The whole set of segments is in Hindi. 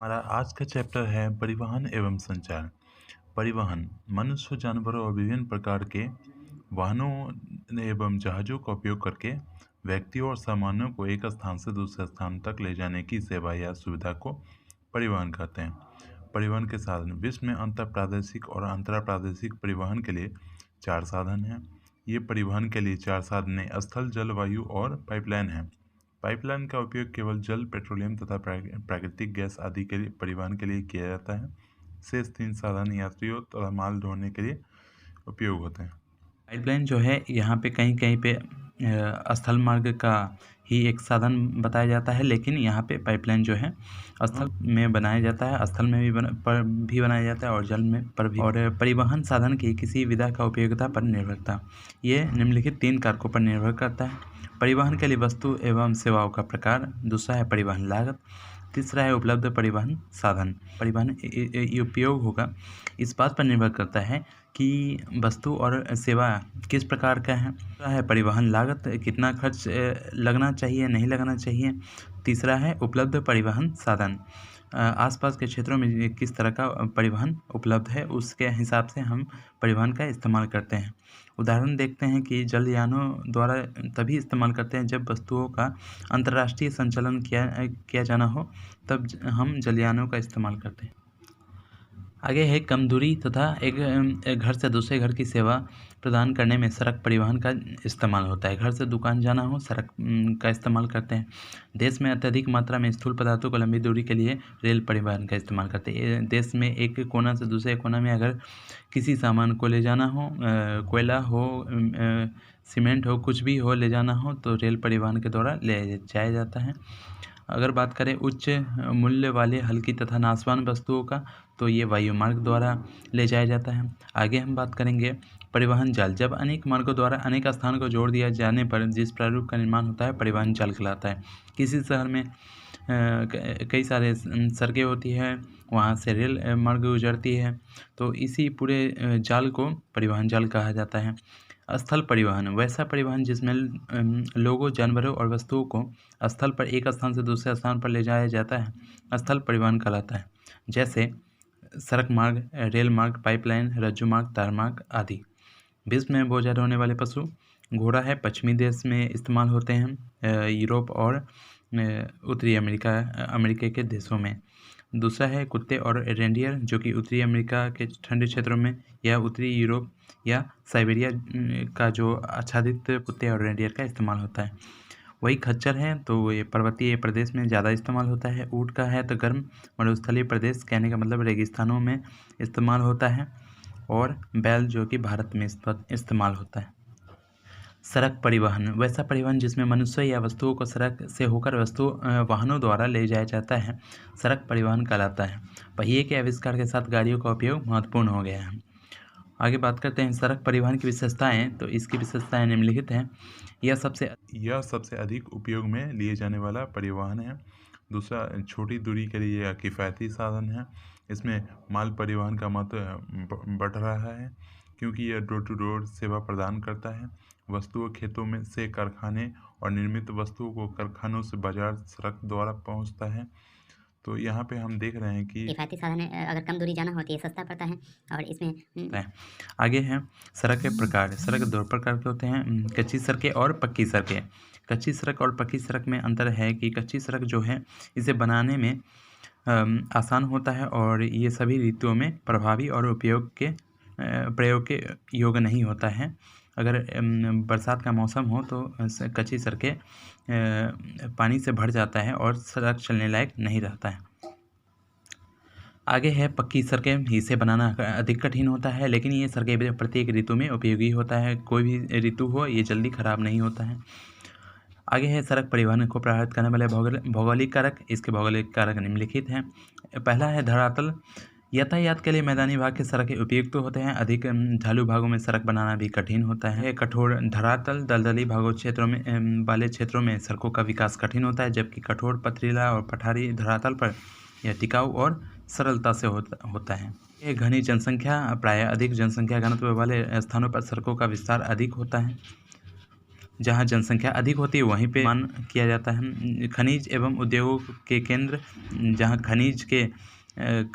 हमारा आज का चैप्टर है परिवहन एवं संचार। परिवहन मनुष्य, जानवरों और विभिन्न प्रकार के वाहनों एवं जहाज़ों का उपयोग करके व्यक्तियों और सामानों को एक स्थान से दूसरे स्थान तक ले जाने की सेवा या सुविधा को परिवहन कहते हैं। परिवहन के साधन विश्व में अंतर प्रादेशिक और अंतरा प्रादेशिक परिवहन के लिए 4 साधन हैं। ये परिवहन के लिए 4 साधन स्थल, जल, वायु और पाइपलाइन हैं। पाइपलाइन का उपयोग केवल जल, पेट्रोलियम तथा प्राकृतिक गैस आदि के लिए परिवहन के लिए किया जाता है। शेष 3 साधन यात्रियों तथा माल ढोने के लिए उपयोग होते हैं। पाइपलाइन जो है यहाँ पे कहीं कहीं पे स्थल मार्ग का ही एक साधन बताया जाता है, लेकिन यहाँ पे पाइपलाइन जो है स्थल में बनाया जाता है, स्थल में भी बनाया जाता है और जल में पर भी। और परिवहन साधन की किसी विधा का उपयोगिता पर निर्भरता, ये निम्नलिखित 3 कारकों पर निर्भर करता है। परिवहन के लिए वस्तु एवं सेवाओं का प्रकार, दूसरा है परिवहन लागत, तीसरा है उपलब्ध परिवहन साधन। परिवहन उपयोग होगा इस बात पर निर्भर करता है कि वस्तु और सेवा किस प्रकार का है। दूसरा है परिवहन लागत, कितना खर्च लगना चाहिए, नहीं लगना चाहिए। तीसरा है उपलब्ध परिवहन साधन, आसपास के क्षेत्रों में किस तरह का परिवहन उपलब्ध है, उसके हिसाब से हम परिवहन का इस्तेमाल करते हैं। उदाहरण देखते हैं कि जलयानों द्वारा तभी इस्तेमाल करते हैं जब वस्तुओं का अंतर्राष्ट्रीय संचालन किया जाना हो, तब हम जलयानों का इस्तेमाल करते हैं। आगे है कम दूरी तथा एक घर से दूसरे घर की सेवा प्रदान करने में सड़क परिवहन का इस्तेमाल होता है। घर से दुकान जाना हो, सड़क का इस्तेमाल करते हैं। देश में अत्यधिक मात्रा में स्थूल पदार्थों को लंबी दूरी के लिए रेल परिवहन का इस्तेमाल करते हैं। देश में एक कोना से दूसरे कोना में अगर किसी सामान को ले जाना हो, कोयला हो, सीमेंट हो, कुछ भी हो ले जाना हो, तो रेल परिवहन के द्वारा ले जाया जाता है। अगर बात करें उच्च मूल्य वाले हल्की तथा नाशवान वस्तुओं का, तो ये वायु मार्ग द्वारा ले जाया जाता है। आगे हम बात करेंगे परिवहन जाल, जब अनेक मार्गों द्वारा अनेक स्थान को जोड़ दिया जाने पर जिस प्रारूप का निर्माण होता है, परिवहन जाल कहलाता है। किसी शहर में कई सारे सड़कें होती है, वहाँ से रेल मार्ग गुजरती है, तो इसी पूरे जाल को परिवहन जाल कहा जाता है। स्थल परिवहन वैसा परिवहन जिसमें लोगों, जानवरों और वस्तुओं को स्थल पर एक स्थान से दूसरे स्थान पर ले जाया जाता है, स्थल परिवहन कहलाता है। जैसे सड़क मार्ग, रेल मार्ग, पाइपलाइन, रज्जु मार्ग, तार मार्ग आदि। विश्व में बोझा ढोने वाले पशु घोड़ा है, पश्चिमी देश में इस्तेमाल होते हैं, यूरोप और उत्तरी अमेरिका के देशों में। दूसरा है कुत्ते और रेंडियर, जो कि उत्तरी अमेरिका के ठंडे क्षेत्रों में या उत्तरी यूरोप या साइबेरिया का जो आच्छादित कुत्ते और रेंडियर का इस्तेमाल होता है। वही खच्चर है, तो ये पर्वतीय प्रदेश में ज़्यादा इस्तेमाल होता है। ऊँट का है तो गर्म मरुस्थलीय प्रदेश, कहने का मतलब रेगिस्तानों में इस्तेमाल होता है। और बैल जो कि भारत में इस्तेमाल होता है। सड़क परिवहन वैसा परिवहन जिसमें मनुष्य या वस्तुओं को सड़क से होकर वाहनों द्वारा ले जाया जाता है, सड़क परिवहन कहलाता है। पहिए के आविष्कार के साथ गाड़ियों का उपयोग महत्वपूर्ण हो गया है। आगे बात करते हैं सड़क परिवहन की विशेषताएं, तो इसकी विशेषताएं निम्नलिखित हैं। यह सबसे अधिक उपयोग में लिए जाने वाला परिवहन है। दूसरा, छोटी दूरी के लिए यह किफ़ायती साधन है। इसमें माल परिवहन का महत्व बढ़ रहा है, क्योंकि यह डोर टू डोर सेवा प्रदान करता है। वस्तुओं खेतों में से कारखाने और निर्मित वस्तुओं को कारखानों से बाजार सड़क द्वारा पहुंचता है। तो यहाँ पे हम देख रहे हैं कि किफ़ायती साधन है, अगर कम दूरी जाना हो तो ये सस्ता पड़ता है और इसमें आगे है सड़क के प्रकार। सड़क 2 प्रकार के होते हैं, कच्ची सड़कें और पक्की सड़कें। कच्ची सड़क और पक्की सड़क में अंतर है कि कच्ची सड़क जो है इसे बनाने में आसान होता है और ये सभी ऋतुओं में प्रभावी और प्रयोग के योग्य नहीं होता है। अगर बरसात का मौसम हो तो कच्ची सड़कें पानी से भर जाता है और सड़क चलने लायक नहीं रहता है। आगे है पक्की सड़कें, इसे बनाना अधिक कठिन होता है, लेकिन ये सड़कें प्रत्येक ऋतु में उपयोगी होता है। कोई भी ऋतु हो, ये जल्दी ख़राब नहीं होता है। आगे है सड़क परिवहन को प्रभावित करने वाले भौगोलिक कारक। इसके भौगोलिक कारक निम्नलिखित हैं। पहला है धरातल। यातायात के लिए मैदानी भाग के सड़कें उपयुक्त तो होते हैं, अधिक ढालू भागों में सड़क बनाना भी कठिन होता है। कठोर धरातल, दलदली भागों वाले क्षेत्रों में सड़कों का विकास कठिन होता है, जबकि कठोर, पथरीला और पठारी धरातल पर यह टिकाऊ और सरलता से होता है। ये घनी जनसंख्या, प्रायः अधिक जनसंख्या घनत्व वाले स्थानों पर सड़कों का विस्तार अधिक होता है। जहाँ जनसंख्या अधिक होती है वहीं पे मान किया जाता है। खनिज एवं उद्योगों के केंद्र, जहाँ खनिज के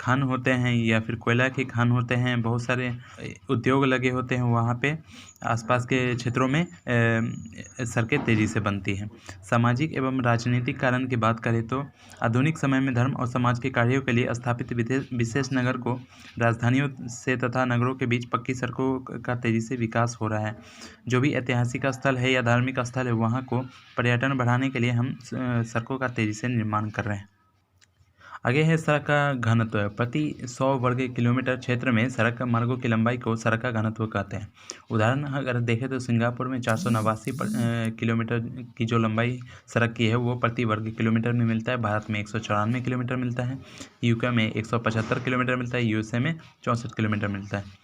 खान होते हैं या फिर कोयला के खान होते हैं, बहुत सारे उद्योग लगे होते हैं, वहाँ पे आसपास के क्षेत्रों में सड़कें तेज़ी से बनती हैं। सामाजिक एवं राजनीतिक कारण की बात करें तो आधुनिक समय में धर्म और समाज के कार्यों के लिए स्थापित विशेष नगर को राजधानियों से तथा नगरों के बीच पक्की सड़कों का तेज़ी से विकास हो रहा है। जो भी ऐतिहासिक स्थल है या धार्मिक स्थल है, वहाँ को पर्यटन बढ़ाने के लिए हम सड़कों का तेज़ी से निर्माण कर रहे हैं। आगे है सड़क का घनत्व। प्रति 100 वर्ग किलोमीटर क्षेत्र में सड़क मार्गों की लंबाई को सड़क का घनत्व कहते हैं। उदाहरण अगर देखें तो सिंगापुर में 489 किलोमीटर की जो लंबाई सड़क की है वो प्रति वर्ग किलोमीटर में मिलता है। भारत में 194 किलोमीटर मिलता है। यूके में 175 किलोमीटर मिलता है। यूएसए में 64 किलोमीटर मिलता है।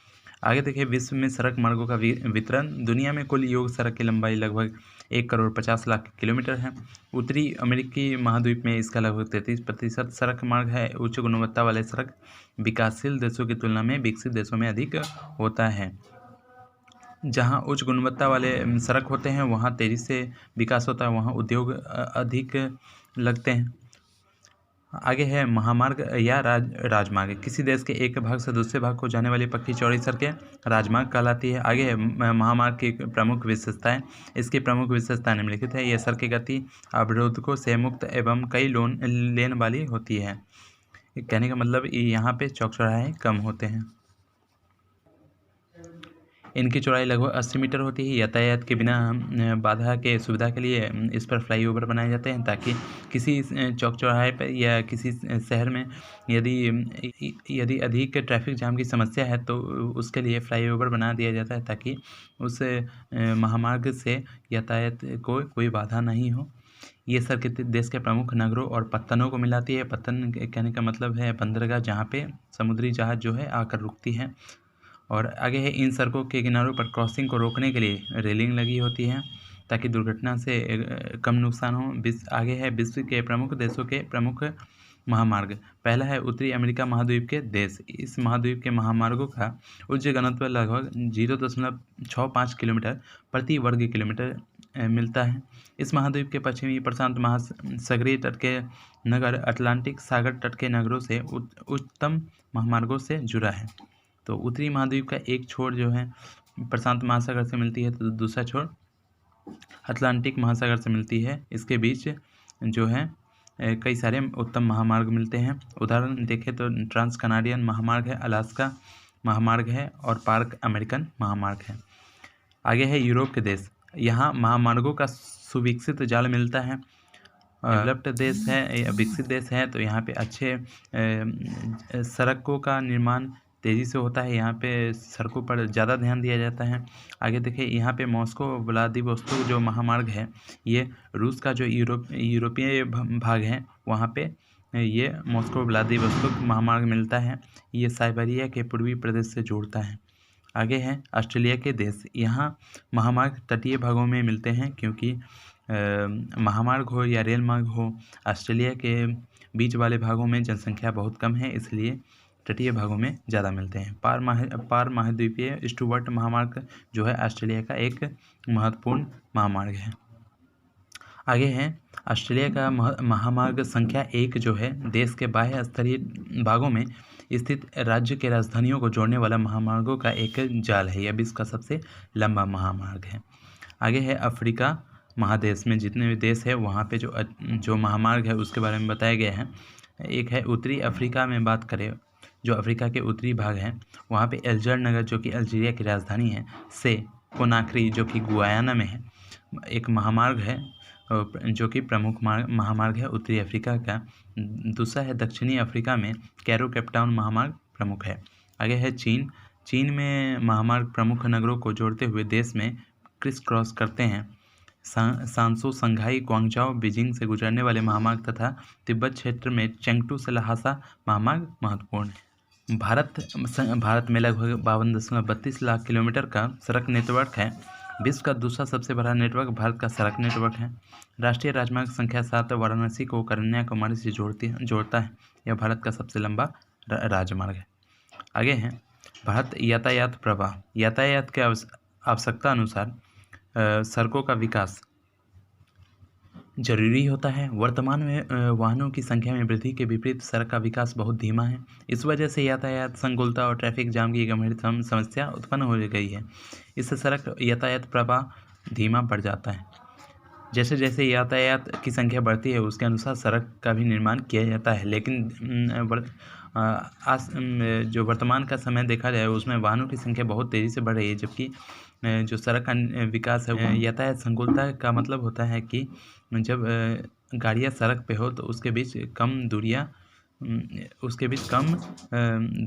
आगे देखिए विश्व में सड़क मार्गों का वितरण। दुनिया में कुल योग सड़क की लंबाई लगभग 1,50,00,000 किलोमीटर है। उत्तरी अमेरिकी महाद्वीप में इसका लगभग 33% सड़क मार्ग है। उच्च गुणवत्ता वाले सड़क विकासशील देशों की तुलना में विकसित देशों में अधिक होता है। जहाँ उच्च गुणवत्ता वाले सड़क होते हैं वहाँ तेज़ी से विकास होता है, वहाँ उद्योग अधिक लगते हैं। आगे है महामार्ग या राजमार्ग। किसी देश के एक भाग से दूसरे भाग को जाने वाली पक्की चौड़ी सड़कें राजमार्ग कहलाती है। आगे है महामार्ग की प्रमुख विशेषताएं। इसकी प्रमुख विशेषताएं निम्नलिखित है। यह सड़कें गति अवरोधकों से मुक्त एवं कई लेन वाली होती है। कहने का मतलब यहाँ पे चौक चौराहे कम होते हैं। इनकी चौड़ाई लगभग 80 मीटर होती है। यातायात के बिना बाधा के सुविधा के लिए इस पर फ्लाईओवर बनाए जाते हैं, ताकि किसी चौक चौराहे पर या किसी शहर में यदि अधिक ट्रैफिक जाम की समस्या है तो उसके लिए फ्लाईओवर बना दिया जाता है, ताकि उस महामार्ग से यातायात को कोई बाधा नहीं हो। ये सड़क देश के प्रमुख नगरों और पत्तनों को मिलाती है। पत्तन कहने का मतलब है बंदरगाह, जहाँ पे समुद्री जहाज जो है आकर रुकती है। और आगे है इन सड़कों के किनारों पर क्रॉसिंग को रोकने के लिए रेलिंग लगी होती है, ताकि दुर्घटना से कम नुकसान हो। आगे है विश्व के प्रमुख देशों के प्रमुख महामार्ग। पहला है उत्तरी अमेरिका महाद्वीप के देश। इस महाद्वीप के महामार्गों का उच्च घनत्व लगभग 0.65 किलोमीटर प्रति वर्ग किलोमीटर मिलता है। इस महाद्वीप के पश्चिमी प्रशांत महासागरीय तट के नगर अटलांटिक सागर तट के नगरों से उच्चतम महामार्गों से जुड़ा है। तो उत्तरी महाद्वीप का एक छोर जो है प्रशांत महासागर से मिलती है, तो दूसरा छोर अटलांटिक महासागर से मिलती है। इसके बीच जो है कई सारे उत्तम महामार्ग मिलते हैं। उदाहरण देखें तो ट्रांस कनाडियन महामार्ग है, अलास्का महामार्ग है और पार्क अमेरिकन महामार्ग है। आगे है यूरोप के देश। यहाँ महामार्गों का सुविकसित जाल मिलता है। डेवलप्ड देश है या विकसित देश है, तो यहाँ पे अच्छे सड़कों का निर्माण तेज़ी से होता है। यहाँ पे सड़कों पर ज़्यादा ध्यान दिया जाता है। आगे देखिए यहाँ पे मॉस्को व्लादिवोस्तोक जो महामार्ग है, ये रूस का जो यूरोपीय भाग है, वहाँ पे ये मॉस्को व्लादिवोस्तोक महामार्ग मिलता है। ये साइबेरिया के पूर्वी प्रदेश से जोड़ता है। आगे है ऑस्ट्रेलिया के देश। यहाँ महामार्ग तटीय भागों में मिलते हैं, क्योंकि महामार्ग हो या रेल मार्ग हो, ऑस्ट्रेलिया के बीच वाले भागों में जनसंख्या बहुत कम है, इसलिए तटीय भागों में ज़्यादा मिलते हैं। पार महाद्वीपीय स्टुअर्ट महामार्ग जो है ऑस्ट्रेलिया का एक महत्वपूर्ण महामार्ग है। आगे है ऑस्ट्रेलिया का महामार्ग संख्या 1 जो है देश के बाह्य स्तरीय भागों में स्थित राज्य के राजधानियों को जोड़ने वाला महामार्गों का एक जाल है। यह विश्व का सबसे लंबा महामार्ग है। आगे है अफ्रीका महादेश में जितने भी देश है वहाँ पे जो महामार्ग है उसके बारे में बताया गया है। एक है उत्तरी अफ्रीका में बात करें, जो अफ्रीका के उत्तरी भाग है, वहाँ पे एल्जर नगर जो कि अल्जीरिया की राजधानी है, से कोनाक्री जो कि गुयाना में है, एक महामार्ग है जो कि प्रमुख महामार्ग है उत्तरी अफ्रीका का। दूसरा है दक्षिणी अफ्रीका में कैरो केपटाउन महामार्ग प्रमुख है। आगे है चीन में महामार्ग प्रमुख नगरों को जोड़ते हुए देश में क्रिस क्रॉस करते हैं। सांसो, संघाई, ग्वांगझाओ, बीजिंग से गुजरने वाले महामार्ग तथा तिब्बत क्षेत्र में चेंगटू से लहासा महामार्ग महत्वपूर्ण है। भारत में लगभग 52.32 लाख किलोमीटर का सड़क नेटवर्क है। विश्व का दूसरा सबसे बड़ा नेटवर्क भारत का सड़क नेटवर्क है। राष्ट्रीय राजमार्ग संख्या 7 वाराणसी को कन्याकुमारी से जोड़ता है। यह भारत का सबसे लंबा राजमार्ग है। आगे है भारत यातायात प्रवाह। यातायात के आवश्यकता अनुसार सड़कों का विकास जरूरी होता है। वर्तमान में वाहनों की संख्या में वृद्धि के विपरीत सड़क का विकास बहुत धीमा है। इस वजह से यातायात संकुलता और ट्रैफिक जाम की गंभीर समस्या उत्पन्न हो गई है। इससे सड़क यातायात प्रवाह धीमा पड़ जाता है। जैसे जैसे यातायात की संख्या बढ़ती है उसके अनुसार सड़क का भी निर्माण किया जाता है, लेकिन जो वर्तमान का समय देखा जाए उसमें वाहनों की संख्या बहुत तेज़ी से बढ़ रही है, जबकि जो सड़क का विकास है यातायात संकुलता का मतलब होता है कि जब गाड़ियाँ सड़क पे हो तो उसके बीच कम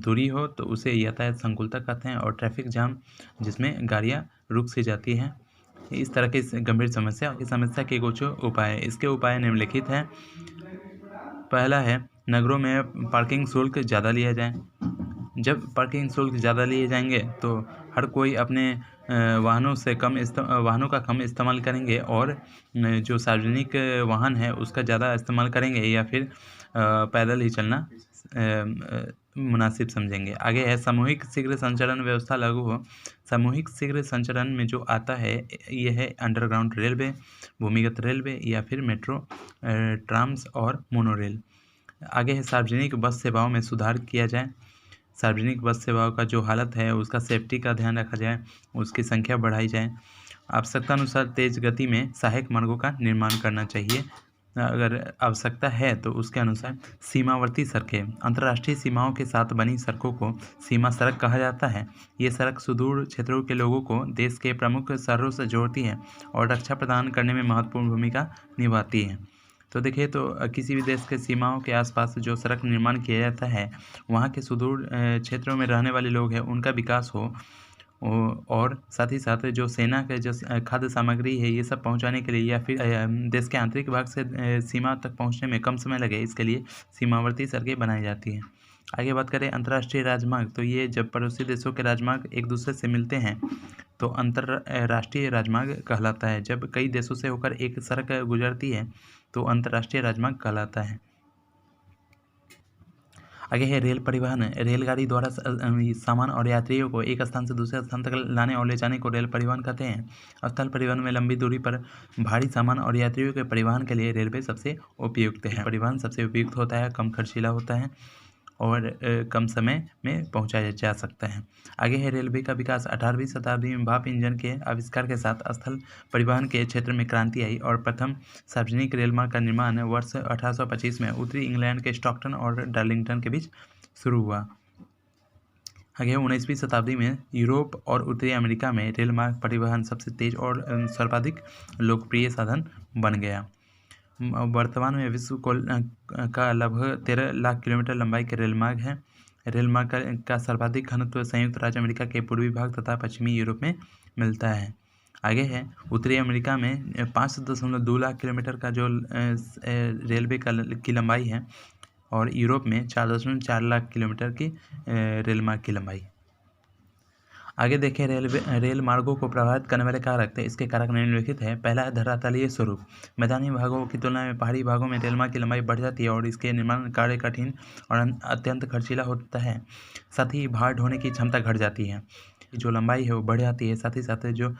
दूरी हो तो उसे यातायात संकुलता कहते हैं। और ट्रैफिक जाम जिसमें गाड़ियाँ रुक सी जाती हैं। इस तरह की गंभीर समस्या के कुछ उपाय, इसके उपाय निम्नलिखित हैं। पहला है नगरों में पार्किंग शुल्क ज़्यादा लिया जाए। जब पार्किंग शुल्क ज़्यादा लिए जाएंगे तो हर कोई अपने वाहनों का कम इस्तेमाल करेंगे और जो सार्वजनिक वाहन है उसका ज़्यादा इस्तेमाल करेंगे या फिर पैदल ही चलना मुनासिब समझेंगे। आगे है सामूहिक शीघ्र संचरण व्यवस्था लागू हो। सामूहिक शीघ्र संचरण में जो आता है ये है अंडरग्राउंड रेलवे, भूमिगत रेलवे या फिर मेट्रो, ट्राम्स और मोनोरेल। आगे है सार्वजनिक बस सेवाओं में सुधार किया जाए। सार्वजनिक बस सेवाओं का जो हालत है उसका सेफ्टी का ध्यान रखा जाए, उसकी संख्या बढ़ाई जाए। आवश्यकता अनुसार तेज गति में सहायक मार्गों का निर्माण करना चाहिए अगर आवश्यकता है तो उसके अनुसार। सीमावर्ती सड़कें, अंतर्राष्ट्रीय सीमाओं के साथ बनी सड़कों को सीमा सड़क कहा जाता है। ये सड़क सुदूर क्षेत्रों के लोगों को देश के प्रमुख शहरों से जोड़ती है और रक्षा प्रदान करने में महत्वपूर्ण भूमिका निभाती है। तो देखिए, तो किसी भी देश के सीमाओं के आसपास जो सड़क निर्माण किया जाता है वहाँ के सुदूर क्षेत्रों में रहने वाले लोग हैं उनका विकास हो, और साथ ही साथ जो सेना के जो खाद्य सामग्री है ये सब पहुंचाने के लिए या फिर देश के आंतरिक भाग से सीमा तक पहुंचने में कम समय लगे, इसके लिए सीमावर्ती सड़कें बनाई जाती हैं। आगे बात करें अंतर्राष्ट्रीय राजमार्ग, तो ये जब पड़ोसी देशों के राजमार्ग एक दूसरे से मिलते हैं तो अंतर्राष्ट्रीय राजमार्ग कहलाता है। जब कई देशों से होकर एक सड़क गुजरती है तो अंतर्राष्ट्रीय राजमार्ग कहलाता है। आगे है रेल परिवहन। रेलगाड़ी द्वारा सामान और यात्रियों को एक स्थान से दूसरे स्थान तक लाने और ले जाने को रेल परिवहन कहते हैं। स्थल परिवहन में लंबी दूरी पर भारी सामान और यात्रियों के परिवहन के लिए रेलवे सबसे उपयुक्त है। परिवहन सबसे उपयुक्त होता है, कम खर्चीला होता है और कम समय में पहुंचाया जा सकता है। आगे है रेलवे का विकास। 18वीं शताब्दी में भाप इंजन के आविष्कार के साथ स्थल परिवहन के क्षेत्र में क्रांति आई और प्रथम सार्वजनिक रेलमार्ग का निर्माण वर्ष 1825 में उत्तरी इंग्लैंड के स्टॉकटन और डार्लिंगटन के बीच शुरू हुआ। आगे 19वीं शताब्दी में यूरोप और उत्तरी अमेरिका में रेलमार्ग परिवहन सबसे तेज और सर्वाधिक लोकप्रिय साधन बन गया। वर्तमान में विश्व का लगभग 13 लाख किलोमीटर लंबाई के रेलमार्ग है। रेलमार्ग का सर्वाधिक घनत्व संयुक्त राज्य अमेरिका के पूर्वी भाग तथा पश्चिमी यूरोप में मिलता है। आगे है उत्तरी अमेरिका में 5.2 लाख किलोमीटर का जो रेलवे की लंबाई है और यूरोप में 4.4 लाख किलोमीटर की रेलमार्ग की लंबाई। आगे देखें रेल मार्गों को प्रभावित करने वाले कारक, इसके कारक निम्नलिखित है। पहला है धरातलीय स्वरूप। मैदानी भागों की तुलना में पहाड़ी भागों में रेलमार्ग की लंबाई बढ़ जाती है और इसके निर्माण कार्य कठिन और अत्यंत खर्चीला होता है। साथ ही भार ढोने की क्षमता घट जाती है, जो लंबाई है वो बढ़ जाती है। साथ ही साथ जो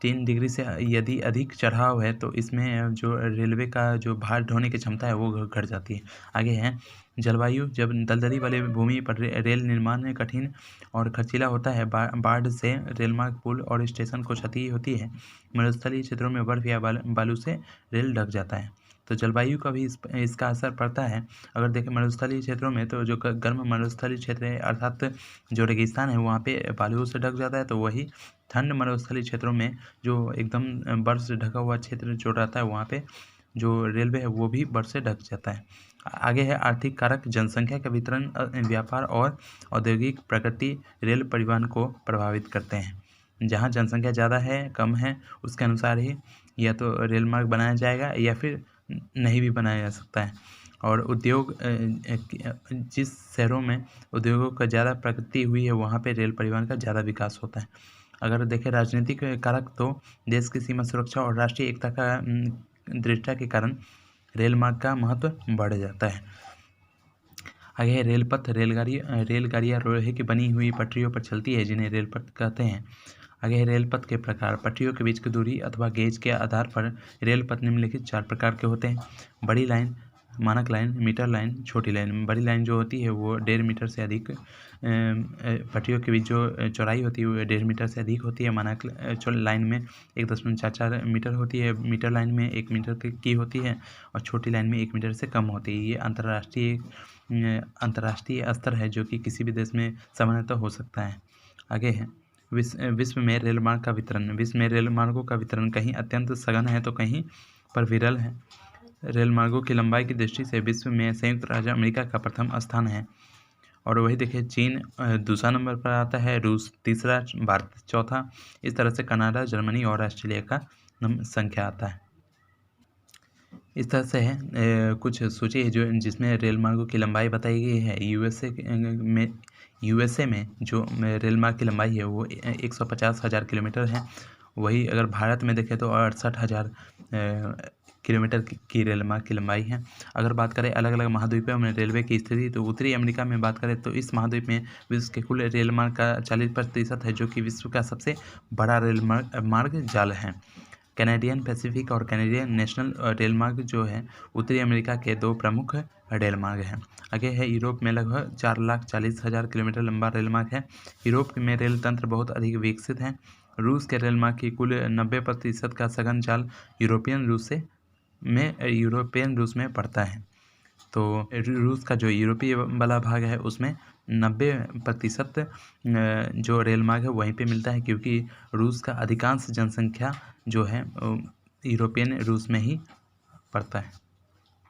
3 डिग्री से यदि अधिक चढ़ाव है तो इसमें जो रेलवे का जो भार ढोने की क्षमता है वो घट जाती है। आगे है जलवायु। जब दलदली वाले भूमि पर रेल निर्माण में कठिन और खर्चीला होता है, बाढ़ से रेलमार्ग, पुल और स्टेशन को क्षति होती है। मरुस्थलीय क्षेत्रों में बर्फ या बालू से रेल ढक जाता है, तो जलवायु का भी इसका असर पड़ता है। अगर देखें मरुस्थलीय क्षेत्रों में तो जो गर्म मरुस्थलीय क्षेत्र है अर्थात जो रेगिस्तान है वहाँ पे बालू से ढक जाता है, तो वही ठंड मरुस्थलीय क्षेत्रों में जो एकदम बर्फ से ढका हुआ क्षेत्र जो रहता है वहाँ पे जो रेलवे है वो भी बर्फ से ढक जाता है। आगे है आर्थिक कारक। जनसंख्या का वितरण, व्यापार और औद्योगिक प्रगति रेल परिवहन को प्रभावित करते हैं। जहाँ जनसंख्या ज़्यादा है कम है उसके अनुसार ही या तो रेल मार्ग बनाया जाएगा या फिर नहीं भी बनाया जा सकता है। और उद्योग, जिस शहरों में उद्योगों का ज़्यादा प्रगति हुई है वहाँ पे रेल परिवहन का ज़्यादा विकास होता है। अगर देखें राजनीतिक कारक तो देश की सीमा सुरक्षा और राष्ट्रीय एकता का दृढ़ता के कारण रेल मार्ग का महत्व बढ़ जाता है। आगे है रेलपथ। रेलगाड़ियाँ लोहे की बनी हुई पटरियों पर चलती है जिन्हें रेलपथ कहते हैं। आगे है रेल पथ के प्रकार। पटरियों के बीच की दूरी अथवा गेज के आधार पर रेल पथ निम्नलिखित 4 प्रकार के होते हैं। बड़ी लाइन, मानक लाइन, मीटर लाइन, छोटी लाइन। बड़ी लाइन जो होती है वो 1.5 मीटर से अधिक, पटरियों के बीच जो चौड़ाई होती है वो 1.5 मीटर से अधिक होती है। मानक लाइन में 1.44 मीटर होती है, मीटर लाइन में 1 मीटर की होती है और छोटी लाइन में 1 मीटर से कम होती है। ये अंतर्राष्ट्रीय स्तर है जो कि किसी भी देश में सामान्यतः हो सकता है। आगे है विश्व में रेल मार्ग का वितरण। विश्व में रेल मार्गों का वितरण कहीं अत्यंत सघन है तो कहीं पर विरल है। रेल मार्गों की लंबाई की दृष्टि से विश्व में संयुक्त राज्य अमेरिका का प्रथम स्थान है और वही देखिए चीन दूसरा नंबर पर आता है, रूस तीसरा, भारत चौथा। इस तरह से कनाडा, जर्मनी और ऑस्ट्रेलिया का संख्या आता है। इस तरह से है कुछ सूची है जो जिसमें रेल मार्गों की लंबाई बताई गई है। यूएसए में जो रेल मार्ग की लंबाई है वो 150,000 किलोमीटर है। वही अगर भारत में देखें तो 68,000 किलोमीटर की रेल मार्ग की लंबाई है। अगर बात करें अलग अलग महाद्वीपों में रेलवे की स्थिति, तो उत्तरी अमेरिका में बात करें तो इस महाद्वीप में विश्व के कुल रेल मार्ग का 40% है, जो कि विश्व का सबसे बड़ा रेल मार्ग जाल है। कैनेडियन पैसिफिक और कैनेडियन नेशनल रेल मार्ग जो है उत्तरी अमेरिका के 2 प्रमुख रेल मार्ग हैं। आगे है यूरोप में लगभग 4,40,000 किलोमीटर लंबा रेल मार्ग है। यूरोप में रेल तंत्र बहुत अधिक विकसित है। रूस के रेल मार्ग की कुल 90% का सघन जाल यूरोपियन रूस में पड़ता है। तो रूस का जो यूरोपीय वाला भाग है उसमें 90% जो रेल मार्ग है वहीं पे मिलता है, क्योंकि रूस का अधिकांश जनसंख्या जो है यूरोपियन रूस में ही पड़ता है।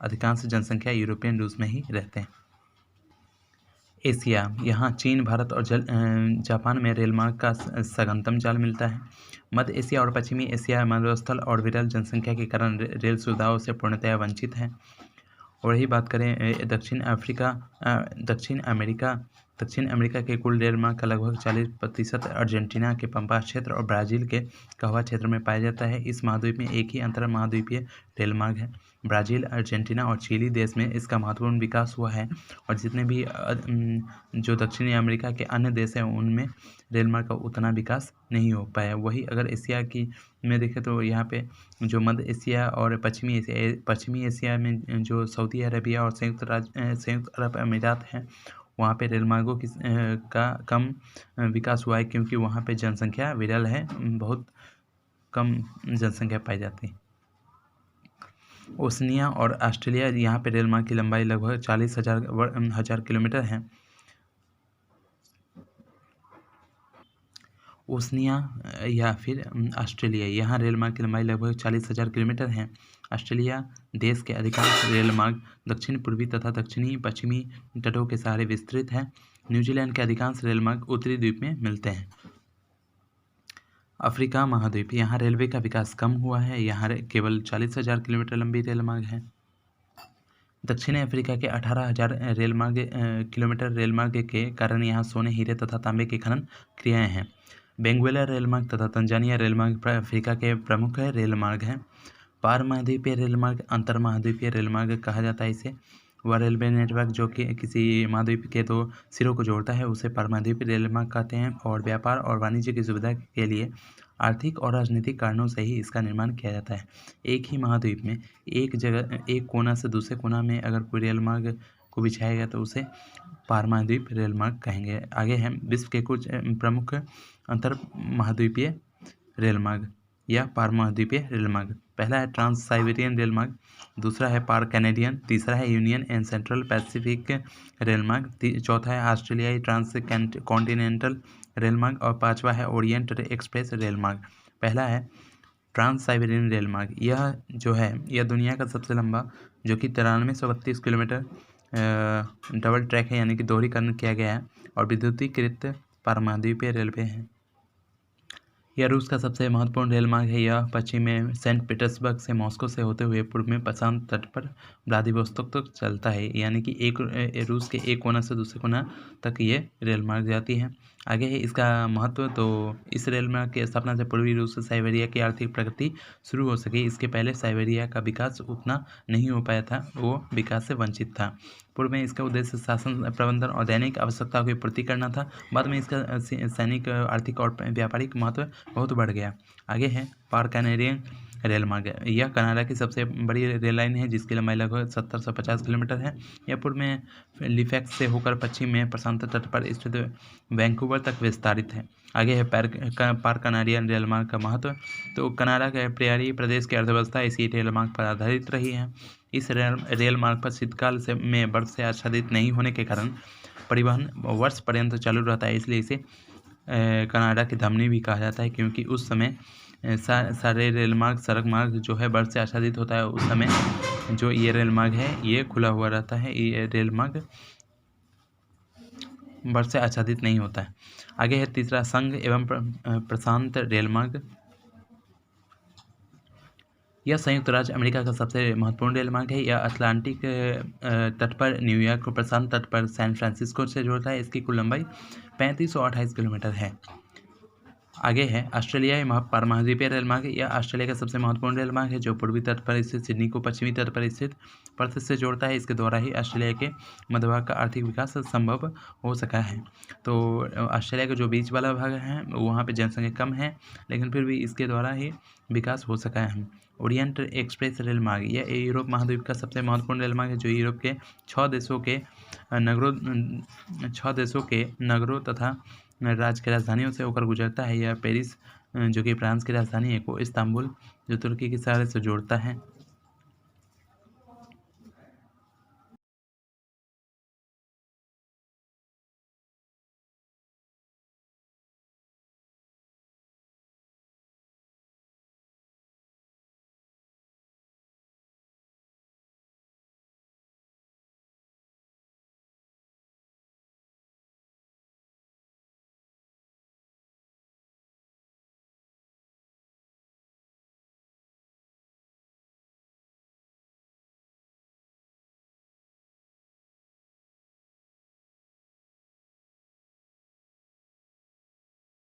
अधिकांश जनसंख्या यूरोपियन रूस में ही रहते हैं। एशिया, यहाँ चीन, भारत और जापान में रेल मार्ग का सघनतम जाल मिलता है। मध्य एशिया और पश्चिमी एशिया मरुस्थल और विरल जनसंख्या के कारण रेल सुविधाओं से पूर्णतया वंचित है। और यही बात करें दक्षिण अमेरिका के कुल रेल मार्ग का लगभग 40% अर्जेंटीना के पंपा क्षेत्र और ब्राज़ील के कहवा क्षेत्र में पाया जाता है। इस महाद्वीप में एक ही अंतर महाद्वीपीय रेल मार्ग है। ब्राज़ील, अर्जेंटीना और चिली देश में इसका महत्वपूर्ण विकास हुआ है और जितने भी जो दक्षिणी अमेरिका के अन्य देश हैं उनमें रेल मार्ग का उतना विकास नहीं हो पाया। वही अगर एशिया की में देखें तो यहाँ पे जो मध्य एशिया और पश्चिमी एशिया में जो सऊदी अरबिया और संयुक्त अरब अमीरात हैं, वहाँ पे रेल मार्गों का कम विकास हुआ है, क्योंकि वहाँ पे जनसंख्या विरल है, बहुत कम जनसंख्या पाई जाती है। ओसनिया और ऑस्ट्रेलिया, यहाँ पे रेल मार्ग की लंबाई लगभग 40,000 किलोमीटर है। ओसनिया या फिर ऑस्ट्रेलिया, यहाँ रेल मार्ग की लंबाई लगभग 40,000 किलोमीटर है। ऑस्ट्रेलिया देश के अधिकांश रेल मार्ग दक्षिण पूर्वी तथा दक्षिणी पश्चिमी तटों के सहारे विस्तृत है। न्यूजीलैंड के अधिकांश रेल मार्ग उत्तरी द्वीप में मिलते हैं। अफ्रीका महाद्वीप, यहाँ रेलवे का विकास कम हुआ है। यहाँ केवल 40,000 किलोमीटर लंबी रेल मार्ग है। दक्षिणी अफ्रीका के 18,000 किलोमीटर रेल मार्ग के कारण यहाँ सोने, हीरे तथा तांबे की खनन क्रियाएं हैं। बेंगुएला रेल मार्ग तथा तंजानिया रेल मार्ग अफ्रीका के प्रमुख रेल मार्ग हैं। पार महाद्वीपीय रेल मार्ग अंतर महाद्वीपीय रेल मार्ग कहा जाता है इसे। वह रेलवे नेटवर्क जो कि किसी महाद्वीप के 2 सिरों को जोड़ता है उसे पार महाद्वीपीय रेल मार्ग कहते हैं और व्यापार और वाणिज्य की सुविधा के लिए आर्थिक और राजनीतिक कारणों से ही इसका निर्माण किया जाता है। एक ही महाद्वीप में एक कोना से दूसरे कोना में अगर कोई रेल मार्ग को बिछाया गया तो उसे पार महाद्वीप रेल मार्ग कहेंगे। आगे है विश्व के कुछ प्रमुख अंतर महाद्वीपीय रेल मार्ग या पार महाद्वीपीय रेल मार्ग। पहला है ट्रांस साइबेरियन रेल मार्ग, दूसरा है पार कैनेडियन, तीसरा है union and central Pacific rail मार्ग, चौथा है ऑस्ट्रेलियाई ट्रांस कॉन्टिनेंटल रेल मार्ग और पांचवा है ओरिएंट एक्सप्रेस रेल मार्ग। पहला है ट्रांस साइबेरियन रेल मार्ग। यह जो है यह दुनिया का सबसे लंबा, जो कि 9332 किलोमीटर डबल ट्रैक है, यानी कि दोहरीकरण किया गया है और विद्युतीकृत पार महाद्वीपीय रेलवे है। यह रूस का सबसे महत्वपूर्ण रेल मार्ग है। यह पश्चिम में सेंट पीटर्सबर्ग से मॉस्को से होते हुए पूर्व में प्रशांत तट पर व्लादिवोस्तोक तक चलता है, यानी कि रूस के एक कोना से दूसरे कोना तक ये रेल मार्ग जाती है। आगे है इसका महत्व। तो इस रेल मार्ग की स्थापना से पूर्वी रूस से साइबेरिया की आर्थिक प्रगति शुरू हो सकी। इसके पहले साइबेरिया का विकास उतना नहीं हो पाया था, वो विकास से वंचित था। पूर्व में इसका उद्देश्य शासन, प्रबंधन और दैनिक आवश्यकताओं की पूर्ति करना था। बाद में इसका सैनिक, आर्थिक और व्यापारिक महत्व बहुत बढ़ गया। आगे है पार कैनेरियन रेल मार्ग। यह कनाडा की सबसे बड़ी रेल लाइन है जिसकी लंबाई लगभग 70 से 50 किलोमीटर है। यह पूर्व में लिफैक्स से होकर पश्चिम में प्रशांत तट पर स्थित वैंकूवर तक विस्तारित है। आगे है पार कैनेरियन रेल मार्ग का महत्व। तो कनाडा के प्रेयरी प्रदेश की अर्थव्यवस्था इसी रेल मार्ग पर आधारित रही है। इस रेल मार्ग पर शीतकाल में बर्फ से आच्छादित नहीं होने के कारण परिवहन वर्ष पर्यंत चालू रहता है, इसलिए इसे कनाडा की धमनी भी कहा जाता है, क्योंकि उस समय सारे रेल मार्ग, सड़क मार्ग जो है बर्फ से आच्छादित होता है। उस समय जो ये रेल मार्ग है ये खुला हुआ रहता है, ये रेल मार्ग बर्फ से आच्छादित नहीं होता है। आगे है तीसरा संघ एवं प्रशांत रेल मार्ग। यह संयुक्त राज्य अमेरिका का सबसे महत्वपूर्ण रेल मार्ग है। यह अटलांटिक तट पर न्यूयॉर्क को प्रशांत तट पर सैन फ्रांसिस्को से जोड़ता है। इसकी कुल लंबाई 3528 किलोमीटर है। आगे है ऑस्ट्रेलियाई पार महाद्वीपीय रेल मार्ग। यह ऑस्ट्रेलिया का सबसे महत्वपूर्ण रेल मार्ग है जो पूर्वी तट पर स्थित सिडनी को पश्चिमी तट पर स्थित पर्थ से जोड़ता है। इसके द्वारा ही ऑस्ट्रेलिया के मध्यभाग का आर्थिक विकास संभव हो सका है। तो ऑस्ट्रेलिया का जो बीच वाला भाग है वहाँ पे जनसंख्या कम है, लेकिन फिर भी इसके द्वारा ही विकास हो सका है। ओरिएंट एक्सप्रेस रेल मार्ग। यह यूरोप महाद्वीप का सबसे महत्वपूर्ण रेल मार्ग है जो यूरोप के 6 देशों के नगरों तथा राज्य की राजधानियों से होकर गुजरता है। यह पेरिस जो कि फ्रांस की राजधानी है को इस्तांबुल जो तुर्की के शहर से जोड़ता है।